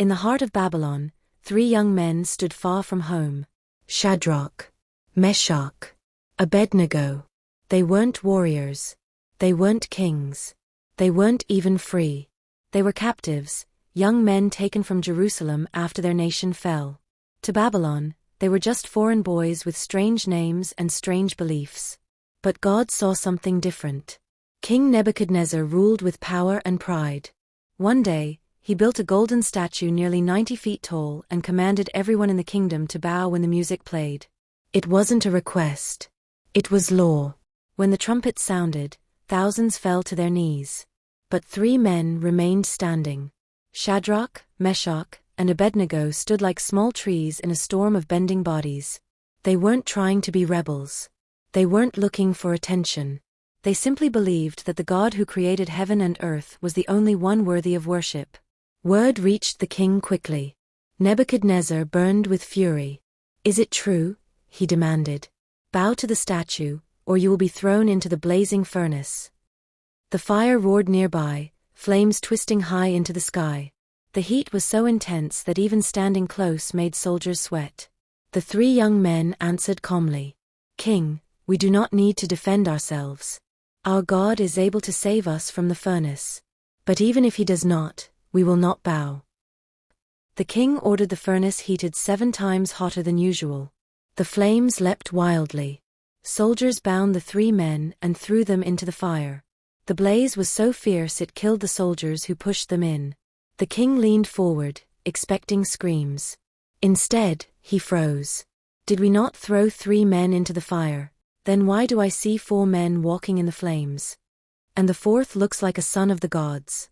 In the heart of Babylon, 3 young men stood far from home. Shadrach, Meshach, Abednego. They weren't warriors. They weren't kings. They weren't even free. They were captives, young men taken from Jerusalem after their nation fell. To Babylon, they were just foreign boys with strange names and strange beliefs. But God saw something different. King Nebuchadnezzar ruled with power and pride. One day, he built a golden statue nearly 90 feet tall and commanded everyone in the kingdom to bow when the music played. It wasn't a request. It was law. When the trumpet sounded, thousands fell to their knees. But 3 men remained standing. Shadrach, Meshach, and Abednego stood like small trees in a storm of bending bodies. They weren't trying to be rebels. They weren't looking for attention. They simply believed that the God who created heaven and earth was the only one worthy of worship. Word reached the king quickly. Nebuchadnezzar burned with fury. "Is it true?" he demanded. "Bow to the statue, or you will be thrown into the blazing furnace." The fire roared nearby, flames twisting high into the sky. The heat was so intense that even standing close made soldiers sweat. The 3 young men answered calmly, "King, we do not need to defend ourselves. Our God is able to save us from the furnace. But even if he does not, we will not bow." The king ordered the furnace heated 7 times hotter than usual. The flames leapt wildly. Soldiers bound the 3 men and threw them into the fire. The blaze was so fierce it killed the soldiers who pushed them in. The king leaned forward, expecting screams. Instead, he froze. "Did we not throw 3 men into the fire? Then why do I see 4 men walking in the flames? And the 4th looks like a son of the gods."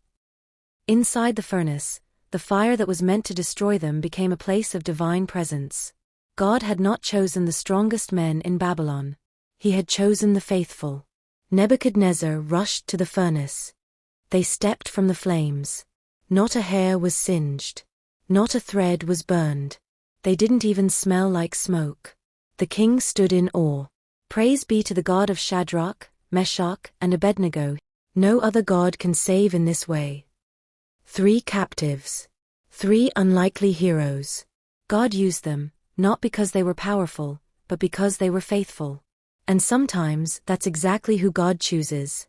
Inside the furnace, the fire that was meant to destroy them became a place of divine presence. God had not chosen the strongest men in Babylon. He had chosen the faithful. Nebuchadnezzar rushed to the furnace. They stepped from the flames. Not a hair was singed. Not a thread was burned. They didn't even smell like smoke. The king stood in awe. "Praise be to the God of Shadrach, Meshach, and Abednego. No other God can save in this way." 3 captives. 3 unlikely heroes. God used them, not because they were powerful, but because they were faithful. And sometimes that's exactly who God chooses.